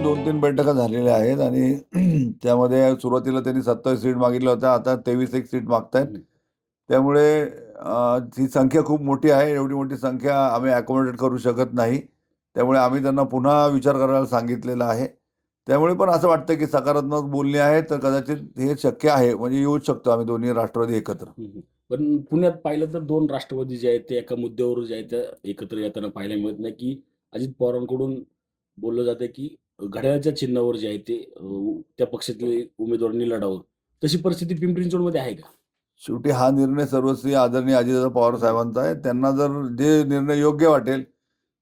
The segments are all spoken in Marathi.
2-3 बैठका झालेल्या आहेत आणि त्यामध्ये सुरुवातीला त्यांनी 27 सीट मागितल्या होत्या, आता 23 सीट मागतायत. त्यामुळे ही संख्या खूप मोठी आहे. एवढी मोठी संख्या आम्ही अकोमोडेट करू शकत नाही. त्यामुळे आम्ही त्यांना पुन्हा विचार करायला सांगितलेलं आहे. त्यामुळे पण असं वाटतं की सकारात्मक बोलणी आहेत, तर कदाचित हे शक्य आहे. म्हणजे येऊच शकतो आम्ही दोन्ही राष्ट्रवादी एकत्र. पण पुण्यात पाहिलं तर 2 राष्ट्रवादी जे आहेत ते एका मुद्द्यावर जे आहेत त्या एकत्र येताना पाहायला मिळत नाही, की अजित पवारांकडून बोललं जातं, की घड्याळाच्या चिन्हावर जे आहे ते त्या पक्षातले उमेदवारांनी लढावं. तशी परिस्थिती पिंपरी चिंचवडमध्ये आहे का? शेवटी हा निर्णय सर्वस्वी आदरणीय अजितदादा पवार साहेबांचा आहे. त्यांना जर जे निर्णय योग्य वाटेल,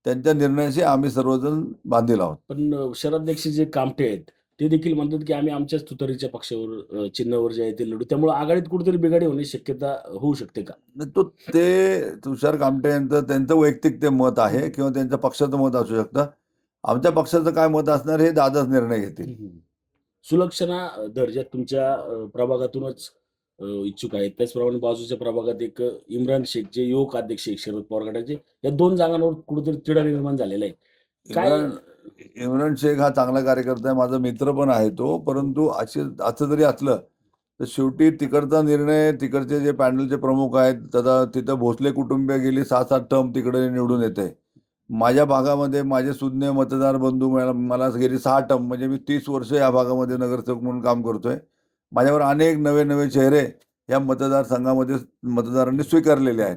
त्यांच्या निर्णयाशी आम्ही सर्वजण बांधील आहोत. पण शहराध्यक्ष जे कामटे आहेत, ते देखील म्हणतात, की आम्ही आमच्याच तुतारीच्या पक्षावर चिन्हावर जे आहे ते लढू. त्यामुळे आघाडीत कुठेतरी बिघाडी होण्याची शक्यता होऊ शकते का? नाही, ते तुषार कामटे यांचं त्यांचं वैयक्तिक ते मत आहे किंवा त्यांच्या पक्षाचं मत असू शकतं. आमच्या पक्षाचं काय मत असणार हे दादाच निर्णय घेतील. सुलक्षणा दर्जा तुमच्या प्रभागातूनच इच्छुक आहेत. त्याचप्रमाणे बाजूच्या प्रभागात एक इम्रान शेख जे युवक अध्यक्ष आहेत शरद पवार गटाचे, या 2 जागांवर कुठेतरी तिढा निर्माण झालेला आहे. काय इम्रान इम्रान शेख हा चांगला कार्यकर्ता आहे, माझा मित्र पण आहे तो. परंतु असं जरी असलं तर शेवटी तिकडचा निर्णय, तिकडचे जे पॅनलचे प्रमुख आहेत, आता तिथं भोसले कुटुंबीय गेली 6-7 टर्म तिकडे निवडून येते. माझ्या भागामध्ये माझे सुज्ञ मतदार बंधू मला गेली 6 टर्म, म्हणजे मी 30 वर्ष या भागामध्ये नगरसेवक म्हणून काम करतोय. माझ्यावर अनेक नवे नवे चेहरे या मतदारसंघामध्ये मतदारांनी स्वीकारलेले आहेत.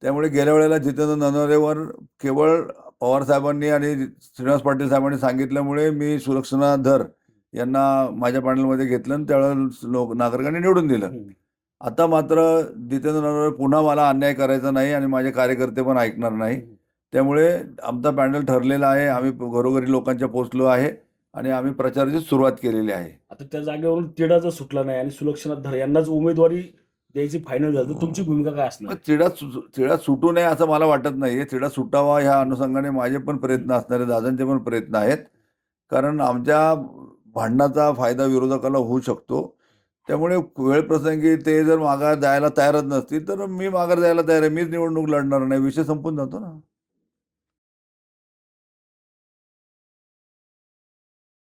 त्यामुळे गेल्या वेळेला जितेंद्र नरवरेवर केवळ पवार साहेबांनी आणि श्रीनिवास पाटील साहेबांनी सांगितल्यामुळे मी सुलक्षणा धर यांना माझ्या पॅनलमध्ये घेतलं आणि त्यावेळेला नागरिकांनी निवडून दिलं. आता मात्र जितेंद्र नरवरे पुन्हा मला अन्याय करायचा नाही आणि माझे कार्यकर्ते पण ऐकणार नाही. त्यामुळे आमचा पॅनल ठरलेला आहे. आम्ही घरोघरी लोकांच्या पोहोचलो आहे आणि आम्ही प्रचाराची सुरुवात केलेली आहे. आता त्या जागेवरून तिढा जर सुटला नाही आणि सुलक्षणा धर यांनाच उमेदवारी द्यायची फायनल झाली, तर तुमची भूमिका काय असणार मग आहे? चिडा सुटू नये असं मला वाटत नाहीये. चिडा सुटावा ह्या अनुषंगाने माझे पण प्रयत्न असणार आहेत, दादांचे पण प्रयत्न आहेत. कारण आमच्या भांडणाचा फायदा विरोधकाला होऊ शकतो. त्यामुळे वेळप्रसंगी ते जर माघार द्यायला तयारच नसतील, तर मी माघार द्यायला तयार आहे. मीच निवडणूक लढणार नाही. विषय संपून जातो ना.